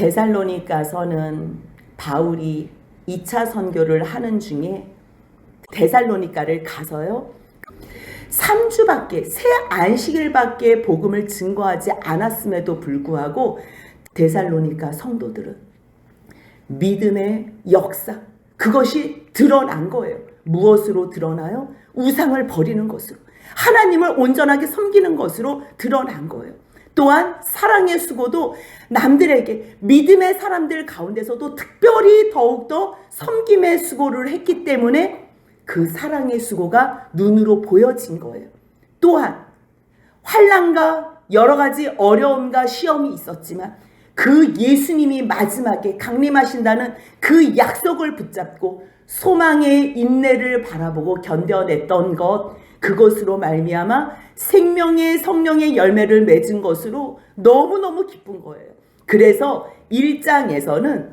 데살로니가서는 바울이 2차 선교를 하는 중에 데살로니가를 가서요 3주밖에 새 안식일밖에 복음을 증거하지 않았음에도 불구하고 데살로니가 성도들은 믿음의 역사 그것이 드러난 거예요. 무엇으로 드러나요? 우상을 버리는 것으로 하나님을 온전하게 섬기는 것으로 드러난 거예요. 또한 사랑의 수고도 남들에게 믿음의 사람들 가운데서도 특별히 더욱더 섬김의 수고를 했기 때문에 그 사랑의 수고가 눈으로 보여진 거예요. 또한 환난과 여러 가지 어려움과 시험이 있었지만 그 예수님이 마지막에 강림하신다는 그 약속을 붙잡고 소망의 인내를 바라보고 견뎌냈던 것 그것으로 말미암아 생명의 성령의 열매를 맺은 것으로 너무너무 기쁜 거예요. 그래서 1장에서는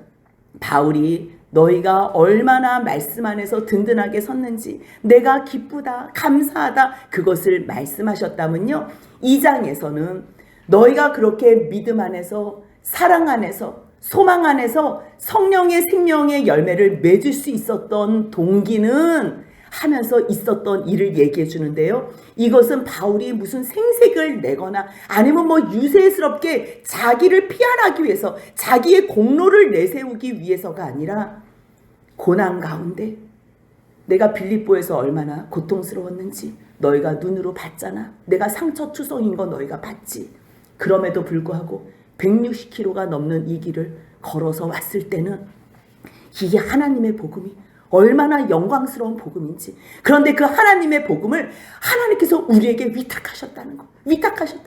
바울이 너희가 얼마나 말씀 안에서 든든하게 섰는지 내가 기쁘다 감사하다 그것을 말씀하셨다면요 2장에서는 너희가 그렇게 믿음 안에서 사랑 안에서 소망 안에서 성령의 생명의 열매를 맺을 수 있었던 동기는 하면서 있었던 일을 얘기해 주는데요. 이것은 바울이 무슨 생색을 내거나 아니면 유세스럽게 자기를 피하기 위해서 자기의 공로를 내세우기 위해서가 아니라 고난 가운데 내가 빌립보에서 얼마나 고통스러웠는지 너희가 눈으로 봤잖아. 내가 상처투성인 거 너희가 봤지. 그럼에도 불구하고 160km가 넘는 이 길을 걸어서 왔을 때는 이게 하나님의 복음이 얼마나 영광스러운 복음인지 그런데 그 하나님의 복음을 하나님께서 우리에게 위탁하셨다는 거 위탁하셨다.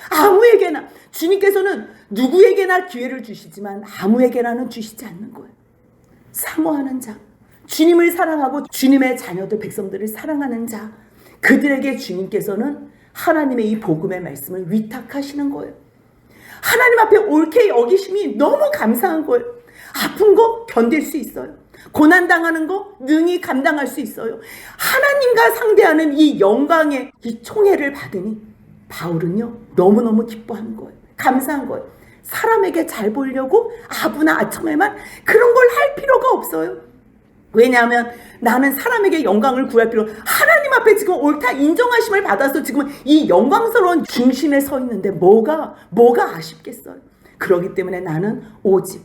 아무에게나 주님께서는 누구에게나 기회를 주시지만 아무에게나는 주시지 않는 거예요. 사모하는 자 주님을 사랑하고 주님의 자녀들 백성들을 사랑하는 자 그들에게 주님께서는 하나님의 이 복음의 말씀을 위탁하시는 거예요. 하나님 앞에 옳게 여기심이 너무 감사한 거예요. 아픈 거 견딜 수 있어요. 고난당하는 거 능히 감당할 수 있어요. 하나님과 상대하는 이 영광의 이 총애를 받으니 바울은요 너무너무 기뻐하는 거예요. 감사한 거예요. 사람에게 잘 보이려고 아부나 아첨에만 그런 걸 할 필요가 없어요. 왜냐하면 나는 사람에게 영광을 구할 필요 하나님 앞에 지금 옳다 인정하심을 받아서 지금 이 영광스러운 중심에 서 있는데 뭐가 아쉽겠어요. 그렇기 때문에 나는 오직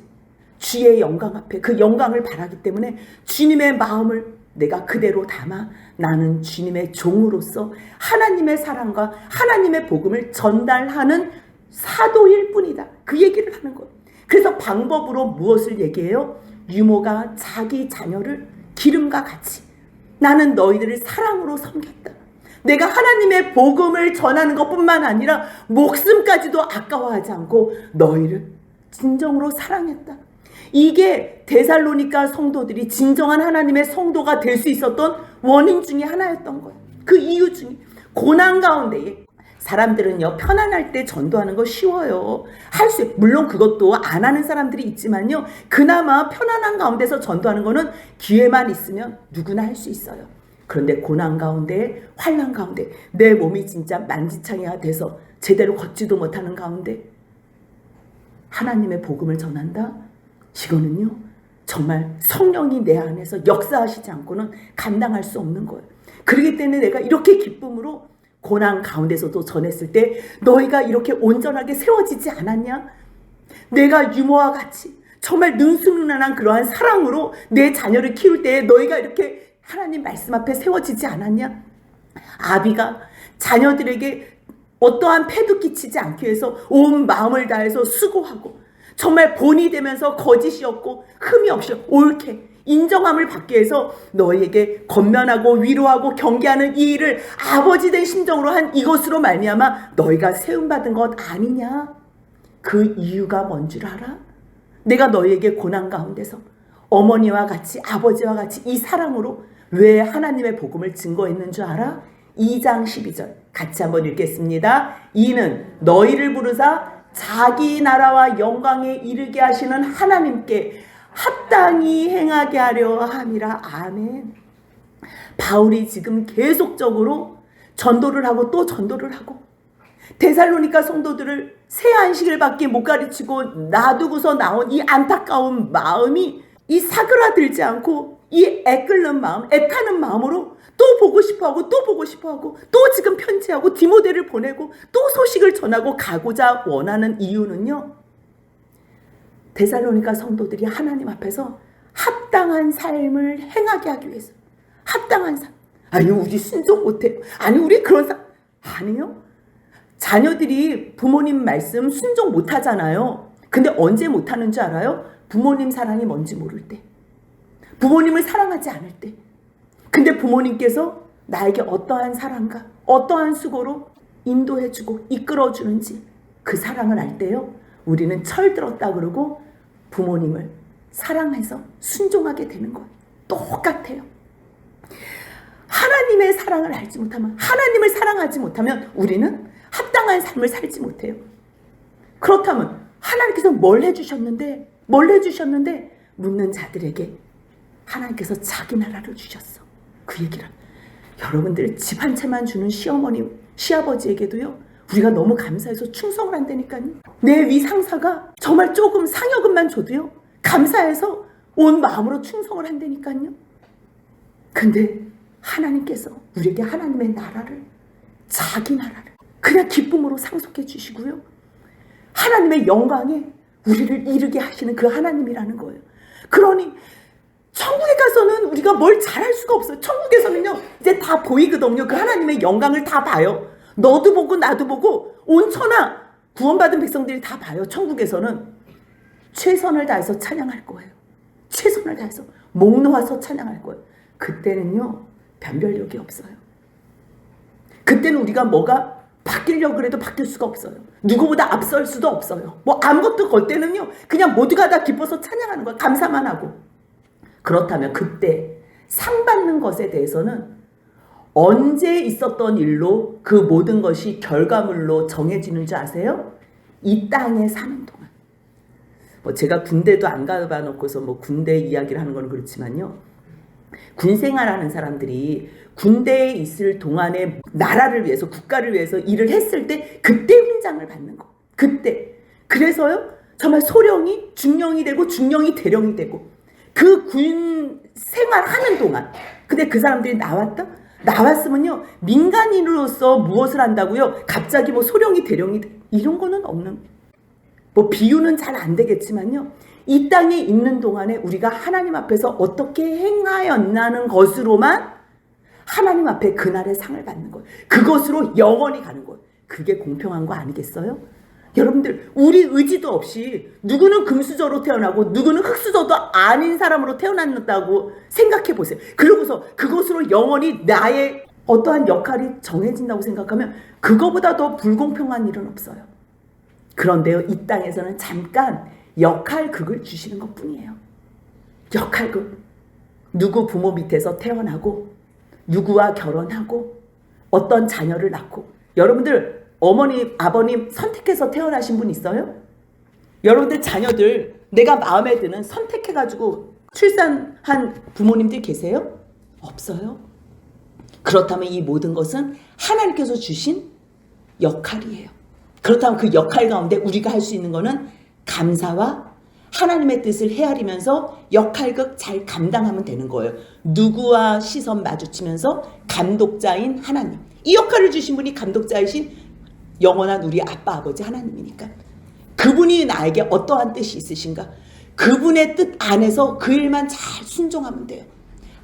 주의 영광 앞에 그 영광을 바라기 때문에 주님의 마음을 내가 그대로 담아 나는 주님의 종으로서 하나님의 사랑과 하나님의 복음을 전달하는 사도일 뿐이다. 그 얘기를 하는 거예요. 그래서 방법으로 무엇을 얘기해요? 유모가 자기 자녀를 기름과 같이 나는 너희들을 사랑으로 섬겼다. 내가 하나님의 복음을 전하는 것뿐만 아니라 목숨까지도 아까워하지 않고 너희를 진정으로 사랑했다. 이게 데살로니가 성도들이 진정한 하나님의 성도가 될 수 있었던 원인 중에 하나였던 거예요. 그 이유 중에 고난 가운데에 사람들은요 편안할 때 전도하는 거 쉬워요. 물론 그것도 안 하는 사람들이 있지만요 그나마 편안한 가운데서 전도하는 거는 기회만 있으면 누구나 할 수 있어요. 그런데 고난 가운데 환난 가운데 내 몸이 진짜 만지창이가 돼서 제대로 걷지도 못하는 가운데 하나님의 복음을 전한다? 이거는요 정말 성령이 내 안에서 역사하시지 않고는 감당할 수 없는 거예요. 그렇기 때문에 내가 이렇게 기쁨으로 고난 가운데서도 전했을 때 너희가 이렇게 온전하게 세워지지 않았냐? 내가 유모와 같이 정말 능수능란한 그러한 사랑으로 내 자녀를 키울 때 너희가 이렇게 하나님 말씀 앞에 세워지지 않았냐? 아비가 자녀들에게 어떠한 폐도 끼치지 않기 위해서 온 마음을 다해서 수고하고 정말 본이 되면서 거짓이 없고 흠이 없이 옳게 인정함을 받기 위해서 너희에게 권면하고 위로하고 경계하는 이 일을 아버지 된 심정으로 한 이것으로 말미암아 너희가 세움받은 것 아니냐? 그 이유가 뭔 줄 알아? 내가 너희에게 고난 가운데서 어머니와 같이 아버지와 같이 이 사랑으로 왜 하나님의 복음을 증거했는 줄 알아? 2장 12절 같이 한번 읽겠습니다. 이는 너희를 부르사 자기 나라와 영광에 이르게 하시는 하나님께 합당히 행하게 하려 함이라. 아멘. 바울이 지금 계속적으로 전도를 하고 또 전도를 하고 데살로니가 성도들을 새 안식일 밖에 못 가르치고 놔두고서 나온 이 안타까운 마음이 이 사그라들지 않고 이 애끓는 마음, 애타는 마음으로 또 보고 싶어하고 또 보고 싶어하고 또 지금 편지하고 디모데를 보내고 또 소식을 전하고 가고자 원하는 이유는요. 데살로니가 성도들이 하나님 앞에서 합당한 삶을 행하게 하기 위해서. 합당한 삶. 아니 우리 순종 못해요. 아니 우리 그런 삶. 아니요. 자녀들이 부모님 말씀 순종 못하잖아요. 근데 언제 못하는 줄 알아요? 부모님 사랑이 뭔지 모를 때. 부모님을 사랑하지 않을 때. 근데 부모님께서 나에게 어떠한 사랑과 어떠한 수고로 인도해주고 이끌어주는지 그 사랑을 알 때요. 우리는 철들었다 그러고 부모님을 사랑해서 순종하게 되는 거예요. 똑같아요. 하나님의 사랑을 알지 못하면, 하나님을 사랑하지 못하면 우리는 합당한 삶을 살지 못해요. 그렇다면 하나님께서 뭘 해주셨는데 묻는 자들에게 하나님께서 자기 나라를 주셨어. 그 얘기를 여러분들 집 한 채만 주는 시어머니, 시아버지에게도요. 우리가 너무 감사해서 충성을 한다니까요. 내 위 상사가 정말 조금 상여금만 줘도요. 감사해서 온 마음으로 충성을 한다니까요. 근데 하나님께서 우리에게 하나님의 나라를, 자기 나라를 그냥 기쁨으로 상속해 주시고요. 하나님의 영광에 우리를 이르게 하시는 그 하나님이라는 거예요. 그러니 천국에 가서는 우리가 뭘 잘할 수가 없어요. 천국에서는요. 이제 다 보이거든요. 그 하나님의 영광을 다 봐요. 너도 보고 나도 보고 온 천하 구원받은 백성들이 다 봐요. 천국에서는 최선을 다해서 찬양할 거예요. 최선을 다해서 목 놓아서 찬양할 거예요. 그때는요. 변별력이 없어요. 그때는 우리가 뭐가 바뀌려고 해도 바뀔 수가 없어요. 누구보다 앞설 수도 없어요. 뭐 아무것도 걸 때는요. 그냥 모두가 다 기뻐서 찬양하는 거야. 감사만 하고. 그렇다면 그때 상 받는 것에 대해서는 언제 있었던 일로 그 모든 것이 결과물로 정해지는 줄 아세요? 이 땅에 사는 동안. 뭐 제가 군대도 안 가봐 놓고서 뭐 군대 이야기를 하는 건 그렇지만요. 군 생활하는 사람들이 군대에 있을 동안에 나라를 위해서 국가를 위해서 일을 했을 때 그때 훈장을 받는 거. 그때. 그래서요. 정말 소령이 중령이 되고 중령이 대령이 되고 그 군 생활하는 동안. 근데 그 사람들이 나왔으면요. 민간인으로서 무엇을 한다고요? 갑자기 뭐 소령이 대령이 이런 거는 없는. 뭐 비유는 잘 안 되겠지만요. 이 땅에 있는 동안에 우리가 하나님 앞에서 어떻게 행하였나는 것으로만 하나님 앞에 그날의 상을 받는 거예요. 그것으로 영원히 가는 거예요. 그게 공평한 거 아니겠어요? 여러분들 우리 의지도 없이 누구는 금수저로 태어나고 누구는 흙수저도 아닌 사람으로 태어났다고 생각해 보세요. 그러고서 그것으로 영원히 나의 어떠한 역할이 정해진다고 생각하면 그거보다 더 불공평한 일은 없어요. 그런데요. 이 땅에서는 잠깐 역할극을 주시는 것뿐이에요. 역할극. 누구 부모 밑에서 태어나고 누구와 결혼하고 어떤 자녀를 낳고. 여러분들 어머니 아버님 선택해서 태어나신 분 있어요? 여러분들 자녀들 내가 마음에 드는 선택해가지고 출산한 부모님들 계세요? 없어요. 그렇다면 이 모든 것은 하나님께서 주신 역할이에요. 그렇다면 그 역할 가운데 우리가 할 수 있는 거는 감사와 하나님의 뜻을 헤아리면서 역할극 잘 감당하면 되는 거예요. 누구와 시선 마주치면서 감독자인 하나님. 이 역할을 주신 분이 감독자이신 영원한 우리 아빠 아버지 하나님이니까. 그분이 나에게 어떠한 뜻이 있으신가? 그분의 뜻 안에서 그 일만 잘 순종하면 돼요.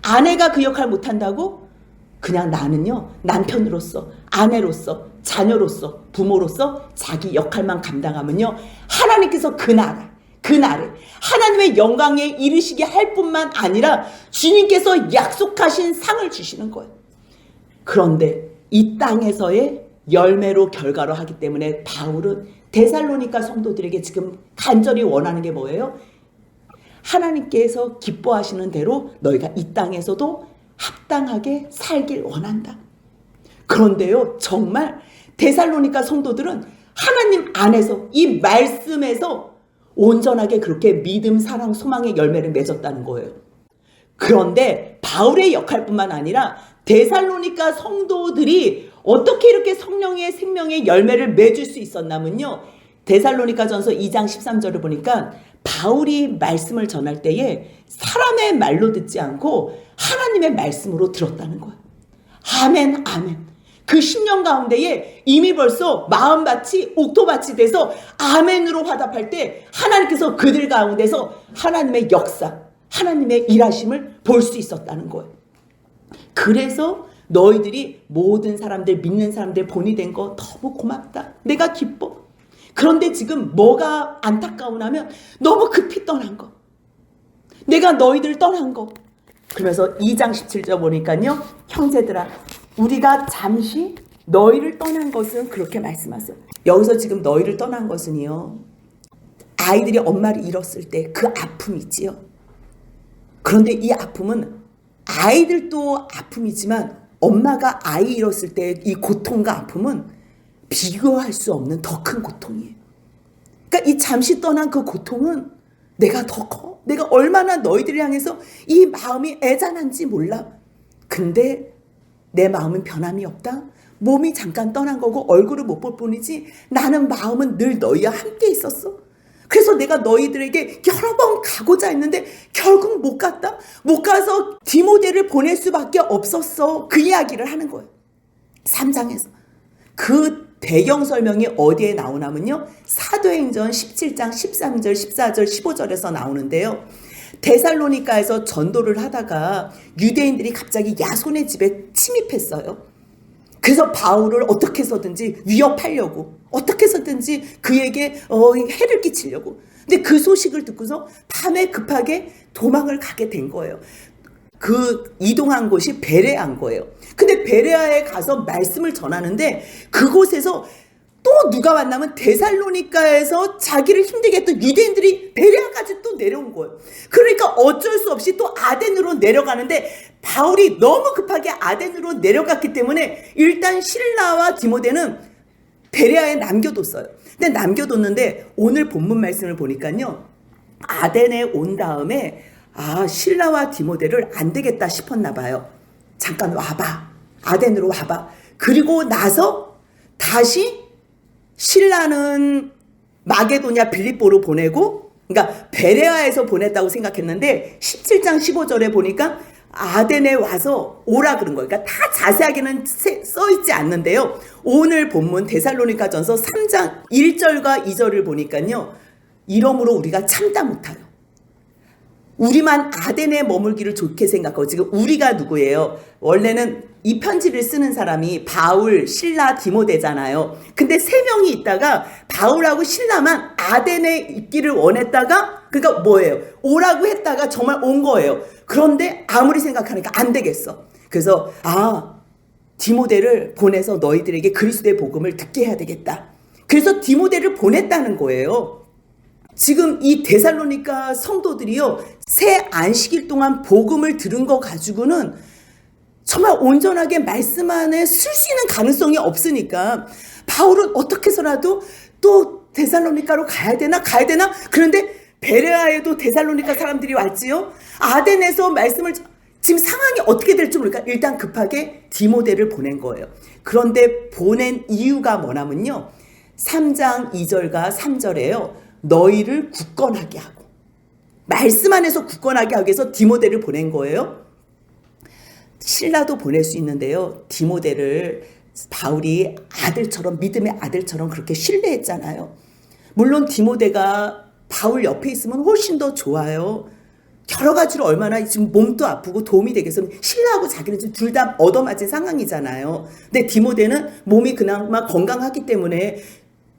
아내가 그 역할 못한다고? 그냥 나는요. 남편으로서, 아내로서, 자녀로서, 부모로서 자기 역할만 감당하면요. 하나님께서 그날을 하나님의 영광에 이르시게 할 뿐만 아니라 주님께서 약속하신 상을 주시는 거예요. 그런데 이 땅에서의 열매로 결과로 하기 때문에 바울은 데살로니가 성도들에게 지금 간절히 원하는 게 뭐예요? 하나님께서 기뻐하시는 대로 너희가 이 땅에서도 합당하게 살길 원한다. 그런데요, 정말 데살로니가 성도들은 하나님 안에서 이 말씀에서 온전하게 그렇게 믿음, 사랑, 소망의 열매를 맺었다는 거예요. 그런데 바울의 역할뿐만 아니라 데살로니가 성도들이 어떻게 이렇게 성령의 생명의 열매를 맺을 수 있었냐면요. 데살로니가전서 2장 13절을 보니까 바울이 말씀을 전할 때에 사람의 말로 듣지 않고 하나님의 말씀으로 들었다는 거예요. 아멘, 아멘. 그 10년 가운데에 이미 벌써 마음밭이 옥토밭이 돼서 아멘으로 화답할 때 하나님께서 그들 가운데서 하나님의 역사, 하나님의 일하심을 볼 수 있었다는 거예요. 그래서 너희들이 모든 사람들, 믿는 사람들 본이 된 거 너무 고맙다. 내가 기뻐. 그런데 지금 뭐가 안타까우냐면 너무 급히 떠난 거. 내가 너희들 떠난 거. 그러면서 2장 17절 보니까요. 형제들아, 우리가 잠시 너희를 떠난 것은 그렇게 말씀하세요. 여기서 지금 너희를 떠난 것은요. 아이들이 엄마를 잃었을 때 그 아픔이 있지요. 그런데 이 아픔은 아이들도 아픔이지만 엄마가 아이 잃었을 때 이 고통과 아픔은 비교할 수 없는 더 큰 고통이에요. 그러니까 이 잠시 떠난 그 고통은 내가 더 커. 내가 얼마나 너희들을 향해서 이 마음이 애잔한지 몰라. 근데 내 마음은 변함이 없다. 몸이 잠깐 떠난 거고 얼굴을 못 볼 뿐이지 나는 마음은 늘 너희와 함께 있었어. 그래서 내가 너희들에게 여러 번 가고자 했는데 결국 못 갔다. 못 가서 디모데를 보낼 수밖에 없었어. 그 이야기를 하는 거예요. 3장에서. 그 배경 설명이 어디에 나오냐면요. 사도행전 17장 13절, 14절, 15절에서 나오는데요. 데살로니가에서 전도를 하다가 유대인들이 갑자기 야손의 집에 침입했어요. 그래서 바울을 어떻게 해서든지 위협하려고, 어떻게 해서든지 그에게 해를 끼치려고. 근데 그 소식을 듣고서 밤에 급하게 도망을 가게 된 거예요. 그 이동한 곳이 베레아인 거예요. 근데 베레아에 가서 말씀을 전하는데 그곳에서 또 누가 왔냐면 데살로니가에서 자기를 힘들게 했던 유대인들이 베레아까지 또 내려온 거예요. 그러니까 어쩔 수 없이 또 아덴으로 내려가는데 바울이 너무 급하게 아덴으로 내려갔기 때문에 일단 실라와 디모데는 베레아에 남겨뒀어요. 근데 남겨뒀는데 오늘 본문 말씀을 보니까요. 아덴에 온 다음에 실라와 디모데를 안 되겠다 싶었나 봐요. 잠깐 와봐. 아덴으로 와봐. 그리고 나서 다시 실라는 마게도냐 빌립보로 보내고, 그러니까 베레아에서 보냈다고 생각했는데 17장 15절에 보니까 아덴에 와서 오라 그런 거예요. 그러니까 다 자세하게는 써있지 않는데요. 오늘 본문 데살로니가전서 3장 1절과 2절을 보니까요. 이러므로 우리가 참다 못하여 우리만 아덴에 머물기를 좋게 생각하고, 지금 우리가 누구예요? 원래는 이 편지를 쓰는 사람이 바울, 실라, 디모데잖아요. 근데 세 명이 있다가 바울하고 실라만 아덴에 있기를 원했다가, 그러니까 뭐예요? 오라고 했다가 정말 온 거예요. 그런데 아무리 생각하니까 안 되겠어. 그래서 디모데를 보내서 너희들에게 그리스도의 복음을 듣게 해야 되겠다. 그래서 디모데를 보냈다는 거예요. 지금 이 데살로니가 성도들이요, 새 안식일 동안 복음을 들은 거 가지고는 정말 온전하게 말씀 안에 쓸 수 있는 가능성이 없으니까 바울은 어떻게 해서라도 또 데살로니가로 가야 되나? 그런데 베레아에도 데살로니가 사람들이 왔지요. 아덴에서 말씀을, 지금 상황이 어떻게 될지 모르니까 일단 급하게 디모데를 보낸 거예요. 그런데 보낸 이유가 뭐냐면요. 3장 2절과 3절에요. 너희를 굳건하게 하고, 말씀 안에서 굳건하게 하기 위해서 디모데를 보낸 거예요. 실라도 보낼 수 있는데요. 디모데를 바울이 아들처럼, 믿음의 아들처럼 그렇게 신뢰했잖아요. 물론 디모데가 바울 옆에 있으면 훨씬 더 좋아요. 여러 가지로 얼마나 지금 몸도 아프고 도움이 되겠으면 신라하고 자기는 지금 둘 다 얻어맞은 상황이잖아요. 근데 디모데는 몸이 그나마 건강하기 때문에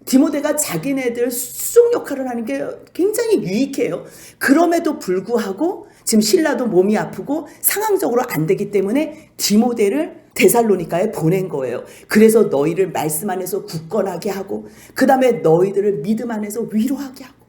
디모데가 자기네들 수종 역할을 하는 게 굉장히 유익해요. 그럼에도 불구하고 지금 실라도 몸이 아프고 상황적으로 안 되기 때문에 디모데를 데살로니가에 보낸 거예요. 그래서 너희를 말씀 안에서 굳건하게 하고, 그 다음에 너희들을 믿음 안에서 위로하게 하고.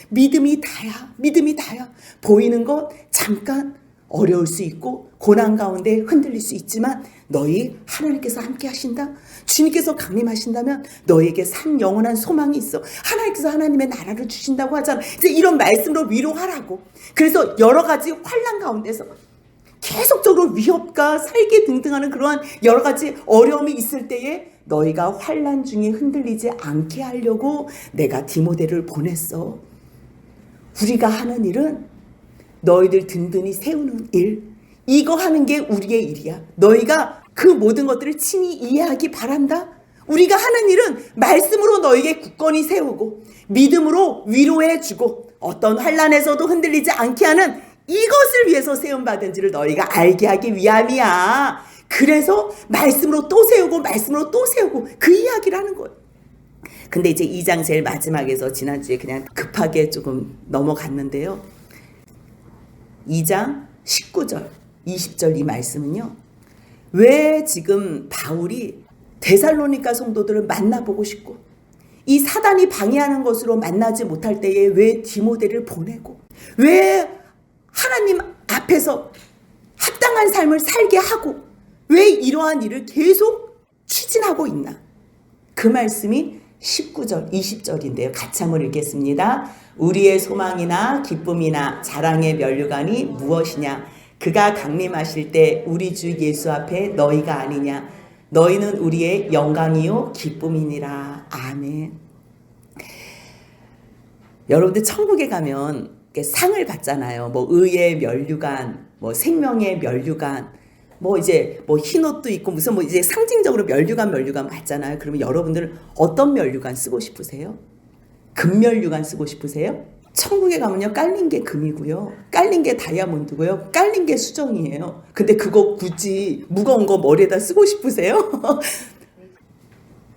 믿음이 다야. 보이는 것 잠깐 어려울 수 있고 고난 가운데 흔들릴 수 있지만 너희 하나님께서 함께 하신다. 주님께서 강림하신다면 너에게 산 영원한 소망이 있어. 하나님께서 하나님의 나라를 주신다고 하잖아. 이제 이런 말씀으로 위로하라고. 그래서 여러 가지 환난 가운데서 계속적으로 위협과 살기 등등하는 그러한 여러 가지 어려움이 있을 때에 너희가 환난 중에 흔들리지 않게 하려고 내가 디모데를 보냈어. 우리가 하는 일은 너희들 든든히 세우는 일, 이거 하는 게 우리의 일이야. 너희가 그 모든 것들을 친히 이해하기 바란다. 우리가 하는 일은 말씀으로 너에게 굳건히 세우고 믿음으로 위로해주고 어떤 환난에서도 흔들리지 않게 하는 이것을 위해서 세움받은지를 너희가 알게 하기 위함이야. 그래서 말씀으로 또 세우고 말씀으로 또 세우고 그 이야기를 하는 거예요. 근데 이제 2장 제일 마지막에서 지난주에 그냥 급하게 조금 넘어갔는데요. 2장 19절 20절 이 말씀은요, 왜 지금 바울이 데살로니가 성도들을 만나보고 싶고 이 사단이 방해하는 것으로 만나지 못할 때에 왜 디모데를 보내고 왜 하나님 앞에서 합당한 삶을 살게 하고 왜 이러한 일을 계속 추진하고 있나? 그 말씀이 19절 20절인데요. 같이 한번 읽겠습니다. 우리의 소망이나 기쁨이나 자랑의 면류관이 무엇이냐? 그가 강림하실 때 우리 주 예수 앞에 너희가 아니냐? 너희는 우리의 영광이요 기쁨이니라. 아멘. 여러분들 천국에 가면 상을 받잖아요. 뭐 의의 면류관, 뭐 생명의 면류관, 뭐 이제 뭐 흰옷도 있고 무슨 뭐 이제 상징적으로 면류관 받잖아요. 그러면 여러분들은 어떤 면류관 쓰고 싶으세요? 금 면류관 쓰고 싶으세요? 천국에 가면요, 깔린 게 금이고요, 깔린 게 다이아몬드고요, 깔린 게 수정이에요. 근데 그거 굳이 무거운 거 머리에다 쓰고 싶으세요?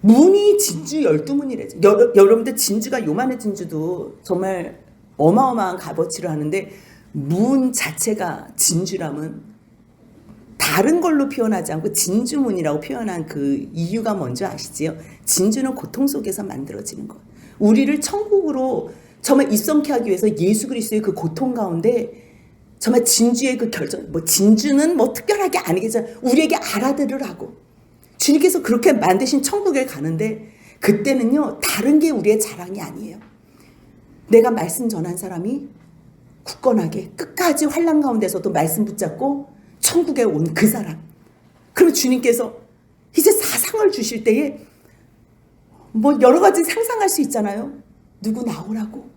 문이 진주 12문이래죠. 여러분들 진주가 요만한 진주도 정말 어마어마한 값어치를 하는데 문 자체가 진주라면 다른 걸로 표현하지 않고 진주문이라고 표현한 그 이유가 뭔지 아시지요? 진주는 고통 속에서 만들어지는 거예요. 우리를 천국으로 정말 입성케 하기 위해서 예수 그리스도의 그 고통 가운데 정말 진주의 그 결정, 뭐 진주는 뭐 특별하게 아니겠지만 우리에게 알아들으라고 주님께서 그렇게 만드신 천국에 가는데 그때는요, 다른 게 우리의 자랑이 아니에요. 내가 말씀 전한 사람이 굳건하게 끝까지 환난 가운데서도 말씀 붙잡고 천국에 온 그 사람. 그러면 주님께서 이제 사상을 주실 때에 뭐 여러 가지 상상할 수 있잖아요. 누구 나오라고?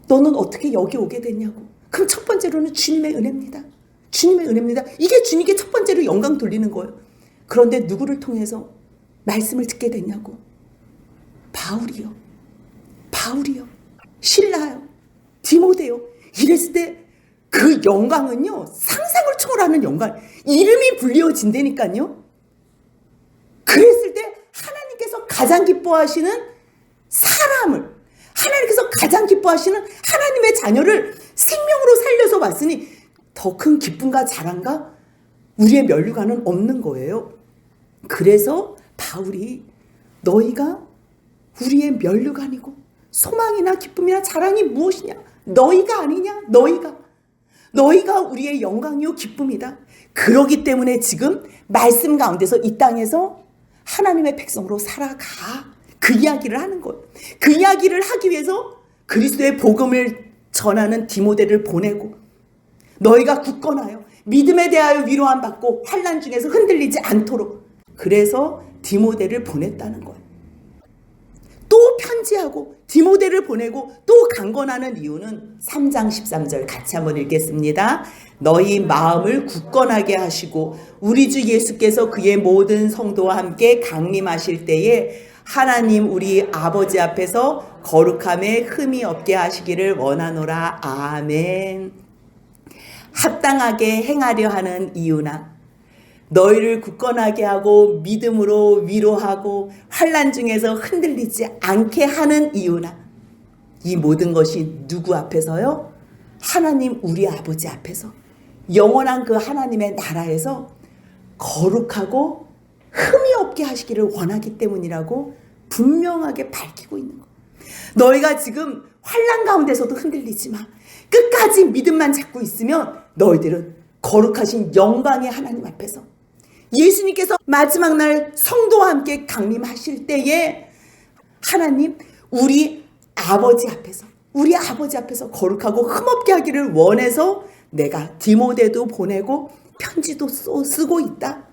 너는 어떻게 여기 오게 됐냐고. 그럼 첫 번째로는 주님의 은혜입니다. 주님의 은혜입니다. 이게 주님께 첫 번째로 영광 돌리는 거예요. 그런데 누구를 통해서 말씀을 듣게 됐냐고. 바울이요. 실라요. 디모데요. 이랬을 때 그 영광은요, 상상을 초월하는 영광. 이름이 불리워진다니까요. 그랬을 때 하나님께서 가장 기뻐하시는 사람을, 하나님께서 가장 기뻐하시는 하나님의 자녀를 생명으로 살려서 왔으니 더 큰 기쁨과 자랑과 우리의 면류관은 없는 거예요. 그래서 바울이 너희가 우리의 면류관이고 소망이나 기쁨이나 자랑이 무엇이냐? 너희가 아니냐? 너희가 우리의 영광이요 기쁨이다. 그러기 때문에 지금 말씀 가운데서 이 땅에서 하나님의 백성으로 살아가. 그 이야기를 하는 거예요. 그 이야기를 하기 위해서 그리스도의 복음을 전하는 디모데를 보내고 너희가 굳건하여 믿음에 대하여 위로함 받고 환난 중에서 흔들리지 않도록 그래서 디모데를 보냈다는 거예요. 또 편지하고 디모데를 보내고 또 강권하는 이유는 3장 13절 같이 한번 읽겠습니다. 너희 마음을 굳건하게 하시고 우리 주 예수께서 그의 모든 성도와 함께 강림하실 때에 하나님 우리 아버지 앞에서 거룩함에 흠이 없게 하시기를 원하노라. 아멘. 합당하게 행하려 하는 이유나 너희를 굳건하게 하고 믿음으로 위로하고 환난 중에서 흔들리지 않게 하는 이유나 이 모든 것이 누구 앞에서요? 하나님 우리 아버지 앞에서 영원한 그 하나님의 나라에서 거룩하고 흠이 없게 하시기를 원하기 때문이라고 분명하게 밝히고 있는 거예요. 너희가 지금 환난 가운데서도 흔들리지 마. 끝까지 믿음만 잡고 있으면 너희들은 거룩하신 영광의 하나님 앞에서 예수님께서 마지막 날 성도와 함께 강림하실 때에 하나님 우리 아버지 앞에서 거룩하고 흠없게 하기를 원해서 내가 디모데도 보내고 편지도 쓰고 있다.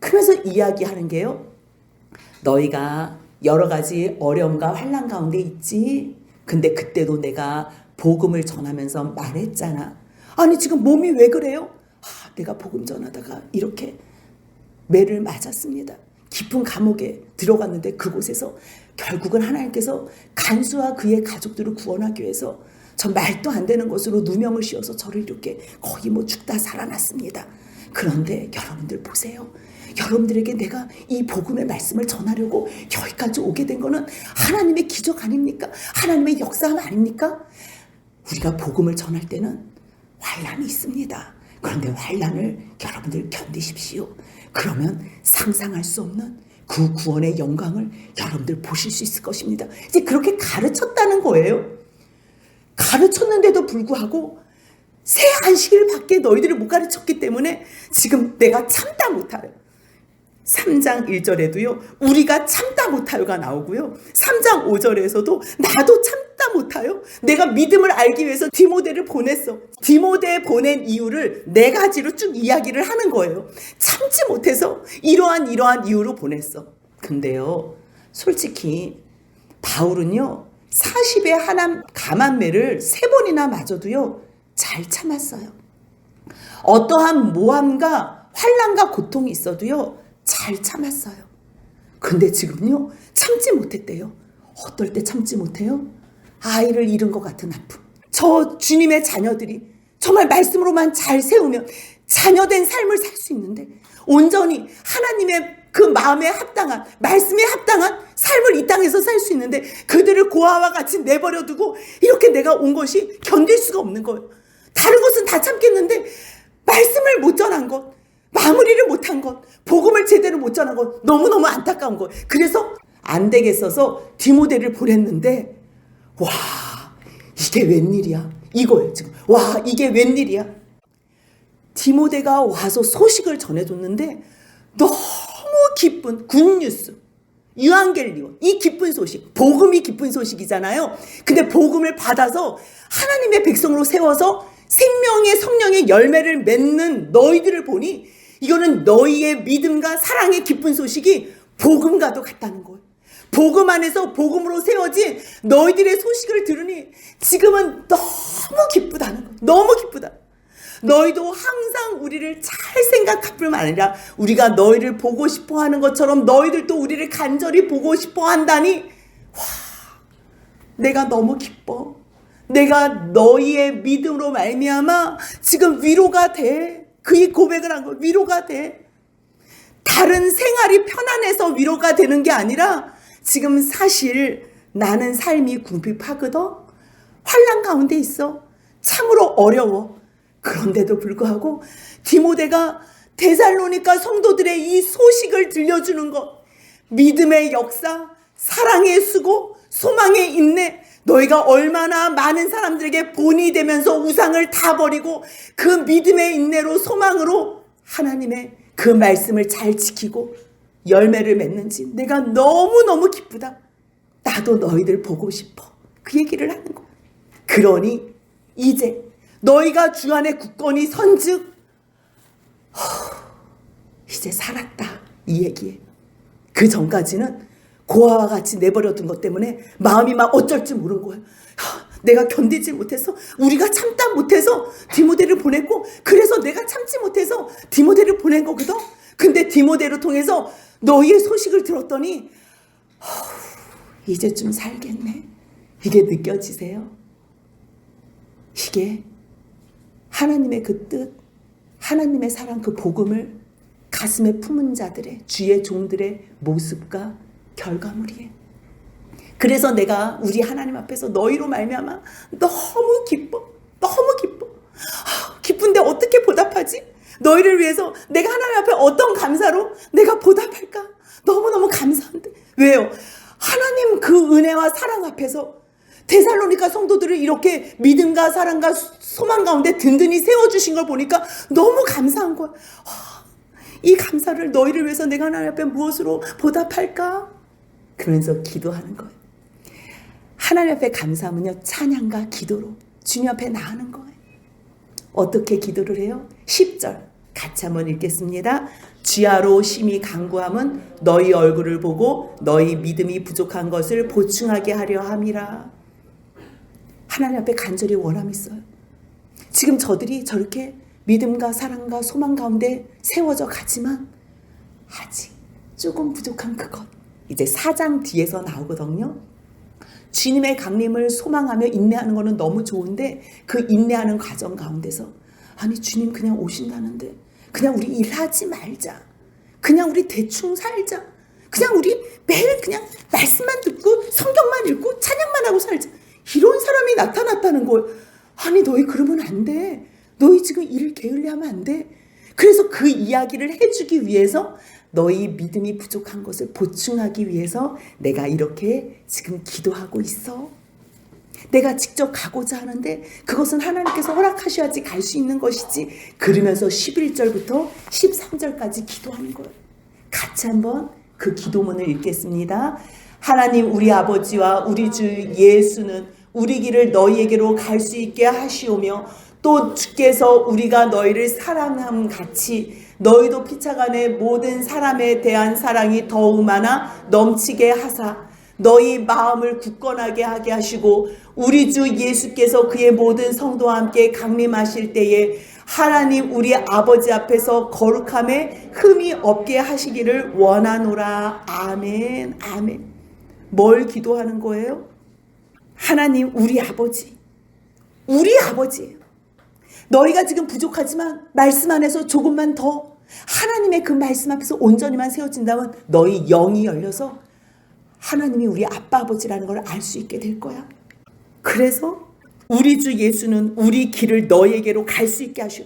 그래서 이야기하는 게요. 너희가 여러 가지 어려움과 환난 가운데 있지. 근데 그때도 내가 복음을 전하면서 말했잖아. 아니 지금 몸이 왜 그래요? 내가 복음 전하다가 이렇게 매를 맞았습니다. 깊은 감옥에 들어갔는데 그곳에서 결국은 하나님께서 간수와 그의 가족들을 구원하기 위해서 저 말도 안 되는 것으로 누명을 씌워서 저를 이렇게 거의 죽다 살아났습니다. 그런데 여러분들 보세요. 여러분들에게 내가 이 복음의 말씀을 전하려고 여기까지 오게 된 거는 하나님의 기적 아닙니까? 하나님의 역사함 아닙니까? 우리가 복음을 전할 때는 환난이 있습니다. 그런데 환난을 여러분들 견디십시오. 그러면 상상할 수 없는 그 구원의 영광을 여러분들 보실 수 있을 것입니다. 이제 그렇게 가르쳤다는 거예요. 가르쳤는데도 불구하고 새 안식일 밖에 너희들을 못 가르쳤기 때문에 지금 내가 참다 못하여. 3장 1절에도요. 우리가 참다 못하여가 나오고요. 3장 5절에서도 나도 참다 못하여. 내가 믿음을 알기 위해서 디모데를 보냈어. 디모데 보낸 이유를 네 가지로 쭉 이야기를 하는 거예요. 참지 못해서 이러한 이유로 보냈어. 근데요. 솔직히 바울은요. 40의 하남 가만매를 3번이나 맞아도요. 잘 참았어요. 어떠한 모함과 환난과 고통이 있어도요. 잘 참았어요. 근데 지금요. 참지 못했대요. 어떨 때 참지 못해요? 아이를 잃은 것 같은 아픔. 저 주님의 자녀들이 정말 말씀으로만 잘 세우면 자녀된 삶을 살 수 있는데 온전히 하나님의 그 마음에 합당한 말씀에 합당한 삶을 이 땅에서 살 수 있는데 그들을 고아와 같이 내버려두고 이렇게 내가 온 것이 견딜 수가 없는 거예요. 다른 것은 다 참겠는데 말씀을 못 전한 것, 마무리를 못한 것, 복음을 제대로 못 전한 것 너무너무 안타까운 것. 그래서 안 되겠어서 디모데를 보냈는데 와 이게 웬일이야 이거예요 지금. 와 이게 웬일이야. 디모데가 와서 소식을 전해줬는데 너무 기쁜 굿뉴스, 유앙겔리온, 이 기쁜 소식, 복음이 기쁜 소식이잖아요. 근데 복음을 받아서 하나님의 백성으로 세워서 생명의 성령의 열매를 맺는 너희들을 보니 이거는 너희의 믿음과 사랑의 기쁜 소식이 복음과도 같다는 거예요. 복음 안에서 복음으로 세워진 너희들의 소식을 들으니 지금은 너무 기쁘다는 거예요. 너무 기쁘다. 너희도 항상 우리를 잘 생각할 뿐만 아니라 우리가 너희를 보고 싶어 하는 것처럼 너희들도 우리를 간절히 보고 싶어 한다니 와 내가 너무 기뻐. 내가 너희의 믿음으로 말미암아 지금 위로가 돼. 그 고백을 한 거 위로가 돼. 다른 생활이 편안해서 위로가 되는 게 아니라 지금 사실 나는 삶이 궁핍하거든. 환난 가운데 있어. 참으로 어려워. 그런데도 불구하고 디모데가 데살로니가 성도들의 이 소식을 들려주는 것, 믿음의 역사, 사랑의 수고, 소망의 인내, 너희가 얼마나 많은 사람들에게 본이 되면서 우상을 다 버리고 그 믿음의 인내로 소망으로 하나님의 그 말씀을 잘 지키고 열매를 맺는지 내가 너무너무 기쁘다. 나도 너희들 보고 싶어. 그 얘기를 하는 거야. 그러니 이제 너희가 주 안에 굳건히 선즉 이제 살았다 이 얘기에. 그 전까지는 고아와 같이 내버려둔 것 때문에 마음이 막 어쩔 줄 모르는 거예요. 내가 견디지 못해서 우리가 참다 못해서 디모데를 보냈고 그래서 내가 참지 못해서 디모데를 보낸 거거든. 근데 디모데를 통해서 너희의 소식을 들었더니 이제 좀 살겠네. 이게 느껴지세요? 이게 하나님의 그 뜻, 하나님의 사랑, 그 복음을 가슴에 품은 자들의 주의 종들의 모습과 결과물이에요. 그래서 내가 우리 하나님 앞에서 너희로 말미암아 너무 기뻐. 너무 기뻐. 기쁜데 어떻게 보답하지? 너희를 위해서 내가 하나님 앞에 어떤 감사로 내가 보답할까? 너무너무 감사한데. 왜요? 하나님 그 은혜와 사랑 앞에서 데살로니가 성도들을 이렇게 믿음과 사랑과 소망 가운데 든든히 세워주신 걸 보니까 너무 감사한 거야. 이 감사를 너희를 위해서 내가 하나님 앞에 무엇으로 보답할까? 그러면서 기도하는 거예요. 하나님 앞에 감사하면요, 찬양과 기도로 주님 앞에 나가는 거예요. 어떻게 기도를 해요? 10절 같이 한번 읽겠습니다. 지하로 심히 간구함은 너희 얼굴을 보고 너희 믿음이 부족한 것을 보충하게 하려 함이라. 하나님 앞에 간절히 원함이 있어요. 지금 저들이 저렇게 믿음과 사랑과 소망 가운데 세워져 가지만 아직 조금 부족한 그것. 이제 4장 뒤에서 나오거든요. 주님의 강림을 소망하며 인내하는 것은 너무 좋은데 그 인내하는 과정 가운데서 아니 주님 그냥 오신다는데 그냥 우리 일하지 말자. 그냥 우리 대충 살자. 그냥 우리 매일 그냥 말씀만 듣고 성경만 읽고 찬양만 하고 살자. 이런 사람이 나타났다는 거예요. 아니 너희 그러면 안 돼. 너희 지금 일을 게을리하면 안 돼. 그래서 그 이야기를 해주기 위해서 너희 믿음이 부족한 것을 보충하기 위해서 내가 이렇게 지금 기도하고 있어. 내가 직접 가고자 하는데 그것은 하나님께서 허락하셔야지 갈 수 있는 것이지. 그러면서 11절부터 13절까지 기도하는 거예요. 같이 한번 그 기도문을 읽겠습니다. 하나님 우리 아버지와 우리 주 예수는 우리 길을 너희에게로 갈 수 있게 하시오며 또 주께서 우리가 너희를 사랑함 같이 너희도 피차간에 모든 사람에 대한 사랑이 더욱 많아 넘치게 하사 너희 마음을 굳건하게 하게 하시고 우리 주 예수께서 그의 모든 성도와 함께 강림하실 때에 하나님 우리 아버지 앞에서 거룩함에 흠이 없게 하시기를 원하노라. 아멘. 아멘. 뭘 기도하는 거예요? 하나님 우리 아버지. 우리 아버지예요. 너희가 지금 부족하지만 말씀 안에서 조금만 더 하나님의 그 말씀 앞에서 온전히만 세워진다면 너희 영이 열려서 하나님이 우리 아빠 아버지라는 걸 알 수 있게 될 거야. 그래서 우리 주 예수는 우리 길을 너희에게로 갈 수 있게 하시오.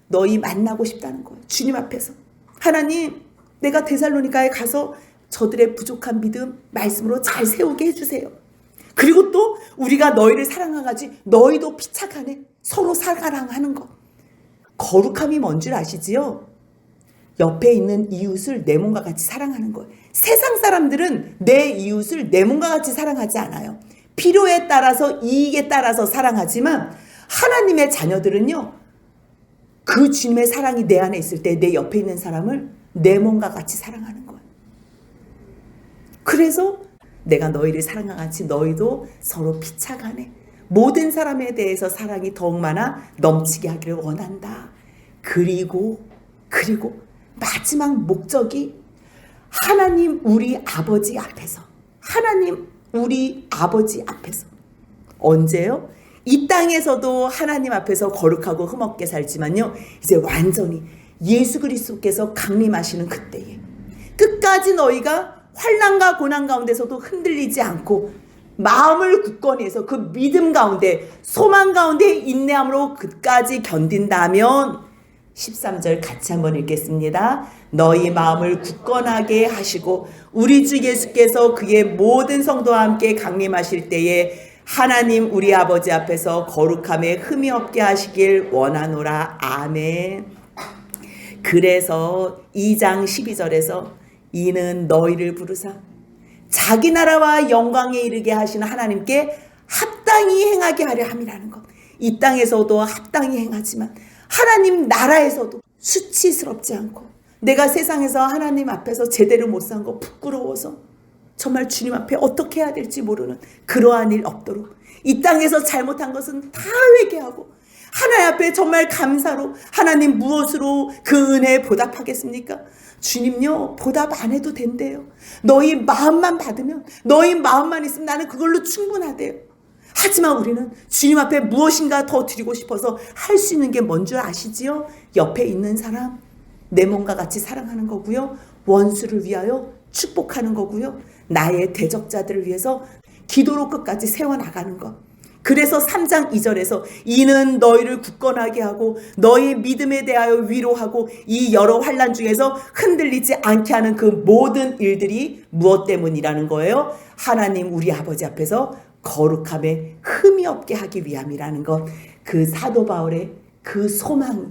너희 만나고 싶다는 거예요. 주님 앞에서. 하나님 내가 데살로니가에 가서 저들의 부족한 믿음 말씀으로 잘 세우게 해주세요. 그리고 또 우리가 너희를 사랑하가지 너희도 피차간에 서로 사랑하는 것. 거룩함이 뭔 줄 아시지요? 옆에 있는 이웃을 내 몸과 같이 사랑하는 거예요. 세상 사람들은 내 이웃을 내 몸과 같이 사랑하지 않아요. 필요에 따라서 이익에 따라서 사랑하지만 하나님의 자녀들은요. 그 주님의 사랑이 내 안에 있을 때 내 옆에 있는 사람을 내 몸과 같이 사랑하는 거예요. 그래서 내가 너희를 사랑하같이 너희도 서로 피차간에 모든 사람에 대해서 사랑이 더욱 많아 넘치게 하기를 원한다. 그리고 마지막 목적이 하나님 우리 아버지 앞에서 하나님 우리 아버지 앞에서 언제요? 이 땅에서도 하나님 앞에서 거룩하고 흠없게 살지만요. 이제 완전히 예수 그리스도께서 강림하시는 그때에 끝까지 너희가 환난과 고난 가운데서도 흔들리지 않고 마음을 굳건히 해서 그 믿음 가운데 소망 가운데 인내함으로 끝까지 견딘다면 13절 같이 한번 읽겠습니다. 너희 마음을 굳건하게 하시고 우리 주 예수께서 그의 모든 성도와 함께 강림하실 때에 하나님 우리 아버지 앞에서 거룩함에 흠이 없게 하시길 원하노라. 아멘. 그래서 2장 12절에서 이는 너희를 부르사 자기 나라와 영광에 이르게 하시는 하나님께 합당히 행하게 하려 함이라는 것. 이 땅에서도 합당히 행하지만 하나님 나라에서도 수치스럽지 않고 내가 세상에서 하나님 앞에서 제대로 못 산 거 부끄러워서 정말 주님 앞에 어떻게 해야 될지 모르는 그러한 일 없도록 이 땅에서 잘못한 것은 다 회개하고 하나님 앞에 정말 감사로 하나님 무엇으로 그 은혜에 보답하겠습니까? 주님요 보답 안 해도 된대요. 너희 마음만 받으면 너희 마음만 있으면 나는 그걸로 충분하대요. 하지만 우리는 주님 앞에 무엇인가 더 드리고 싶어서 할 수 있는 게 뭔 줄 아시지요? 옆에 있는 사람 내 몸과 같이 사랑하는 거고요. 원수를 위하여 축복하는 거고요. 나의 대적자들을 위해서 기도로 끝까지 세워나가는 것. 그래서 3장 2절에서 이는 너희를 굳건하게 하고 너희 믿음에 대하여 위로하고 이 여러 환난 중에서 흔들리지 않게 하는 그 모든 일들이 무엇 때문이라는 거예요? 하나님 우리 아버지 앞에서 거룩함에 흠이 없게 하기 위함이라는 것. 그 사도 바울의 그 소망이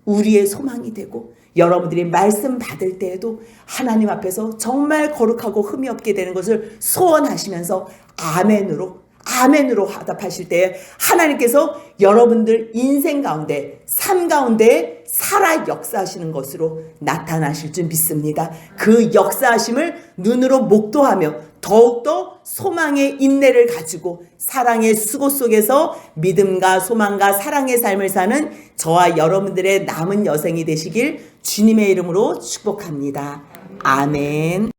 우리의 소망이 되고 여러분들이 말씀 받을 때에도 하나님 앞에서 정말 거룩하고 흠이 없게 되는 것을 소원하시면서 아멘으로 아멘으로 화답하실 때 하나님께서 여러분들 인생 가운데, 삶 가운데 살아 역사하시는 것으로 나타나실 줄 믿습니다. 그 역사하심을 눈으로 목도하며 더욱더 소망의 인내를 가지고 사랑의 수고 속에서 믿음과 소망과 사랑의 삶을 사는 저와 여러분들의 남은 여생이 되시길 주님의 이름으로 축복합니다. 아멘.